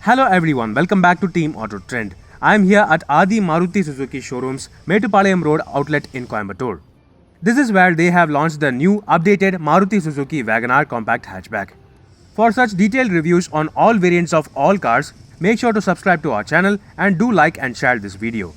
Hello everyone, welcome back to Team Auto Trend. I am here at Aadhi Maruti Suzuki showrooms, Metupalayam Road outlet in Coimbatore. This is where they have launched the new updated Maruti Suzuki WagonR compact hatchback. For such detailed reviews on all variants of all cars, make sure to subscribe to our channel and do like and share this video.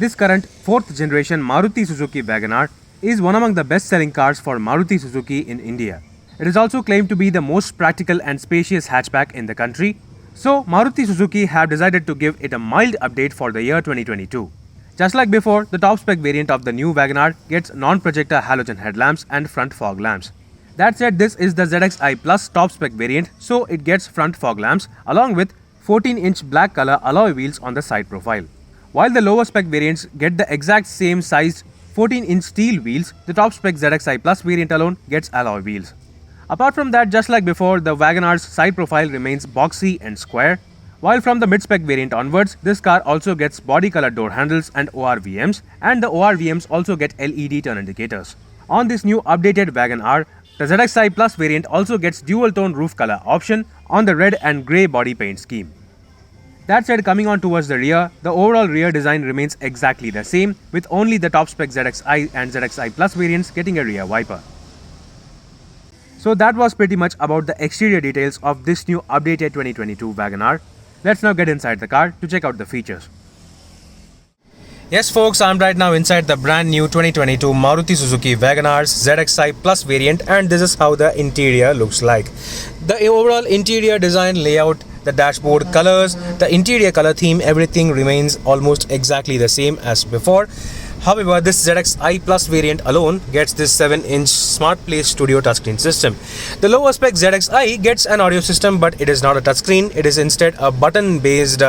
This current 4th generation Maruti Suzuki WagonR is one among the best-selling cars for Maruti Suzuki in India. It is also claimed to be the most practical and spacious hatchback in the country. So, Maruti Suzuki have decided to give it a mild update for the year 2022. Just like before, the top spec variant of the new WagonR gets non-projector halogen headlamps and front fog lamps. That said, this is the ZXi Plus top spec variant, so it gets front fog lamps along with 14-inch black color alloy wheels on the side profile. While the lower spec variants get the exact same sized 14-inch steel wheels, the top spec ZXi Plus variant alone gets alloy wheels. Apart from that, just like before, the WagonR's side profile remains boxy and square. While from the mid-spec variant onwards, this car also gets body colored door handles and ORVMs, and the ORVMs also get LED turn indicators. On this new updated WagonR, the ZXi Plus variant also gets dual tone roof color option on the red and grey body paint scheme. That said, coming on towards the rear, the overall rear design remains exactly the same, with only the top spec ZXi and ZXi Plus variants getting a rear wiper. So that was pretty much about the exterior details of this new updated 2022 WagonR. Let's now get inside the car to check out the features. Yes folks, I'm right now inside the brand new 2022 Maruti Suzuki WagonR's ZXi Plus variant, and this is how the interior looks like. The overall interior design layout, the dashboard colors, the interior color theme, everything remains almost exactly the same as before. However, this ZXi Plus variant alone gets this 7-inch Smart Play Studio touchscreen system. The lower spec ZXi gets an audio system, but it is not a touchscreen. It is instead a button-based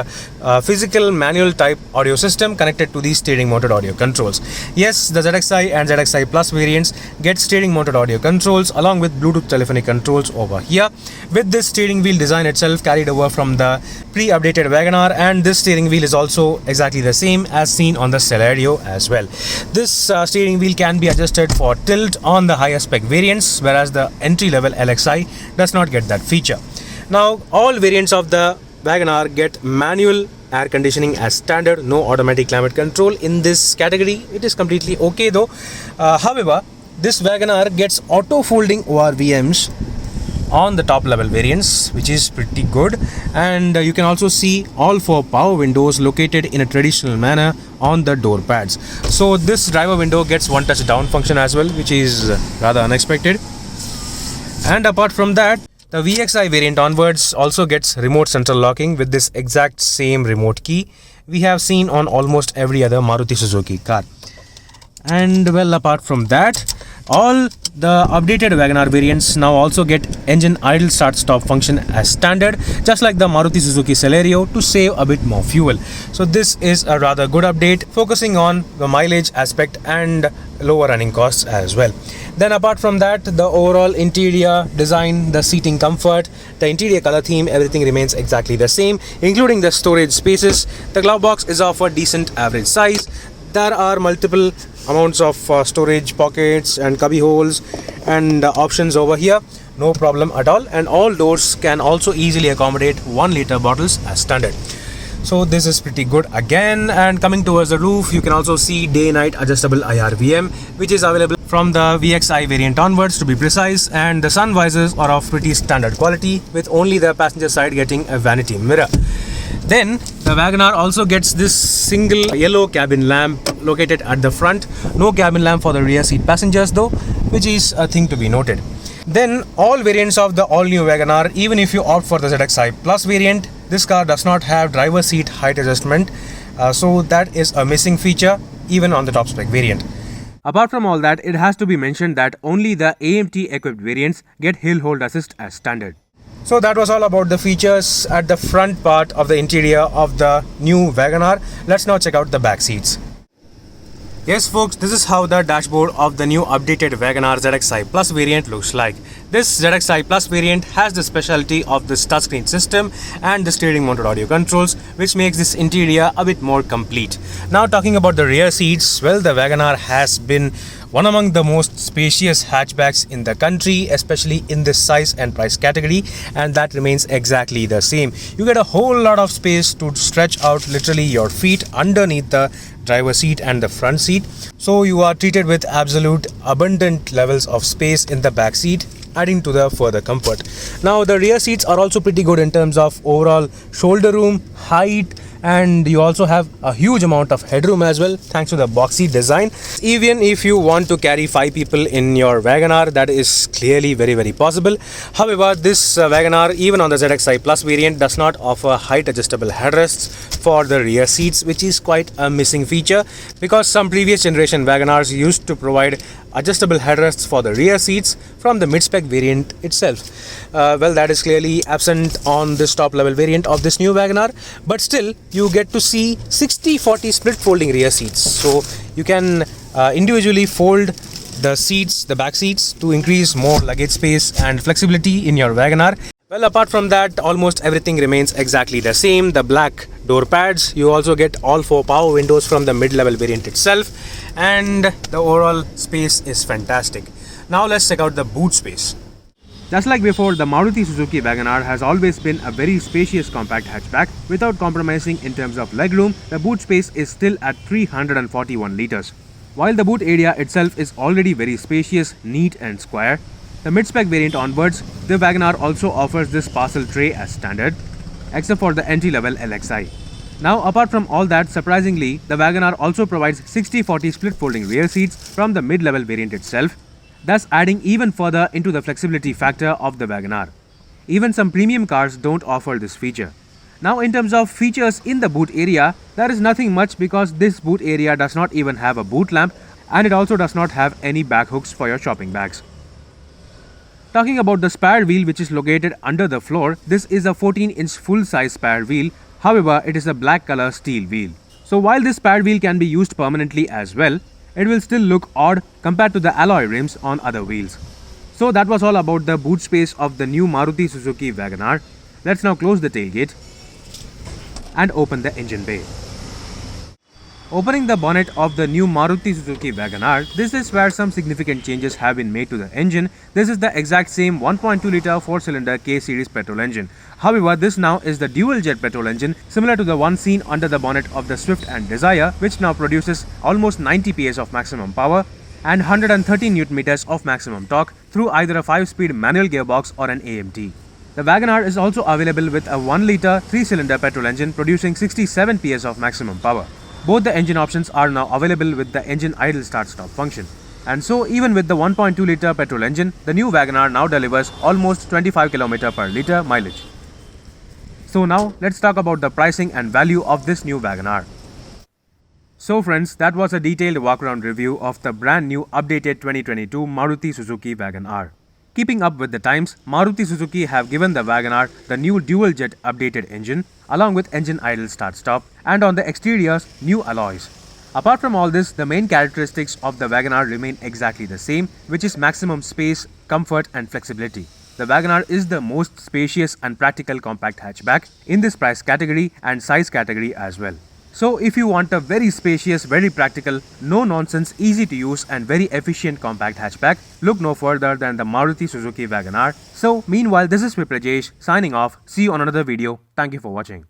physical manual type audio system connected to the steering mounted audio controls. Yes, the ZXi and ZXi Plus variants get steering mounted audio controls along with Bluetooth telephony controls over here, with this steering wheel design itself carried over from the pre-updated WagonR, and this steering wheel is also exactly the same as seen on the Celerio as well. This steering wheel can be adjusted for tilt on the higher spec variants, whereas the entry-level LXi does not get that feature. Now, all variants of the WagonR get manual air conditioning as standard, no automatic climate control in this category. It is completely okay though. However, this WagonR gets auto-folding ORVMs on the top level variants, which is pretty good, and you can also see all 4 power windows located in a traditional manner on the door pads. So this driver window gets one touch down function as well, which is rather unexpected. And apart from that, the VXi variant onwards also gets remote central locking with this exact same remote key we have seen on almost every other Maruti Suzuki car. And well, apart from that, all the updated WagonR variants now also get engine idle start stop function as standard, just like the Maruti Suzuki Celerio, to save a bit more fuel. So this is a rather good update, focusing on the mileage aspect and lower running costs as well. Then apart from that, the overall interior design, the seating comfort, the interior color theme, everything remains exactly the same, including the storage spaces. The glove box is of a decent average size. There are multiple amounts of storage pockets and cubby holes and options over here, no problem at all, and all doors can also easily accommodate 1-liter bottles as standard. So this is pretty good again. And coming towards the roof, you can also see day-night adjustable IRVM, which is available from the VXi variant onwards to be precise, and the sun visors are of pretty standard quality, with only the passenger side getting a vanity mirror. Then the WagonR also gets this single yellow cabin lamp located at the front. No cabin lamp for the rear seat passengers though, which is a thing to be noted. Then all variants of the all-new WagonR, even if you opt for the ZXi Plus variant, this car does not have driver seat height adjustment, so that is a missing feature even on the top spec variant. Apart from all that, it has to be mentioned that only the AMT equipped variants get hill hold assist as standard. So that was all about the features at the front part of the interior of the new WagonR. Let's now check out the back seats. Yes folks, this is how the dashboard of the new updated WagonR ZXi Plus variant looks like. This ZXi Plus variant has the specialty of this touchscreen system and the steering mounted audio controls, which makes this interior a bit more complete. Now talking about the rear seats, well, the WagonR has been one among the most spacious hatchbacks in the country, especially in this size and price category, and that remains exactly the same. You get a whole lot of space to stretch out literally your feet underneath the driver's seat and the front seat, so you are treated with absolute abundant levels of space in the back seat, adding to the further comfort. Now the rear seats are also pretty good in terms of overall shoulder room, height, and you also have a huge amount of headroom as well thanks to the boxy design. Even if you want to carry 5 people in your WagonR, that is clearly very possible. However, this WagonR, even on the ZXi Plus variant, does not offer height adjustable headrests for the rear seats, which is quite a missing feature, because some previous generation WagonRs used to provide adjustable headrests for the rear seats from the mid-spec variant itself. Well, that is clearly absent on this top level variant of this new WagonR, but still you get to see 60-40 split folding rear seats, so you can individually fold the seats, the back seats, to increase more luggage space and flexibility in your WagonR. Well, apart from that, almost everything remains exactly the same. The black door pads, you also get all 4 power windows from the mid-level variant itself, and the overall space is fantastic. Now let's check out the boot space. Just like before, the Maruti Suzuki WagonR has always been a very spacious compact hatchback. Without compromising in terms of legroom, the boot space is still at 341 liters. While the boot area itself is already very spacious, neat and square, the mid-spec variant onwards, the WagonR also offers this parcel tray as standard, except for the entry-level LXi. Now, apart from all that, surprisingly, the WagonR also provides 60-40 split folding rear seats from the mid-level variant itself, thus adding even further into the flexibility factor of the WagonR. Even some premium cars don't offer this feature. Now, in terms of features in the boot area, there is nothing much, because this boot area does not even have a boot lamp, and it also does not have any back hooks for your shopping bags. Talking about the spare wheel, which is located under the floor, this is a 14-inch full-size spare wheel. However, it is a black color steel wheel. So while this spare wheel can be used permanently as well, it will still look odd compared to the alloy rims on other wheels. So that was all about the boot space of the new Maruti Suzuki WagonR. Let's now close the tailgate and open the engine bay. Opening the bonnet of the new Maruti Suzuki WagonR, this is where some significant changes have been made to the engine. This is the exact same 1.2-litre 4-cylinder K-series petrol engine. However, this now is the dual-jet petrol engine, similar to the one seen under the bonnet of the Swift and Desire, which now produces almost 90 PS of maximum power and 130 Nm of maximum torque through either a 5-speed manual gearbox or an AMT. The WagonR is also available with a 1-litre 3-cylinder petrol engine producing 67 PS of maximum power. Both the engine options are now available with the engine idle start-stop function. And so, even with the 1.2-litre petrol engine, the new WagonR now delivers almost 25 km per litre mileage. So now, let's talk about the pricing and value of this new WagonR. So friends, that was a detailed walk-around review of the brand new updated 2022 Maruti Suzuki WagonR. Keeping up with the times, Maruti Suzuki have given the WagonR the new dual-jet updated engine, along with engine idle start-stop, and on the exteriors, new alloys. Apart from all this, the main characteristics of the WagonR remain exactly the same, which is maximum space, comfort and flexibility. The WagonR is the most spacious and practical compact hatchback in this price category and size category as well. So if you want a very spacious, very practical, no-nonsense, easy to use and very efficient compact hatchback, look no further than the Maruti Suzuki WagonR. So meanwhile, this is Viprajesh signing off. See you on another video. Thank you for watching.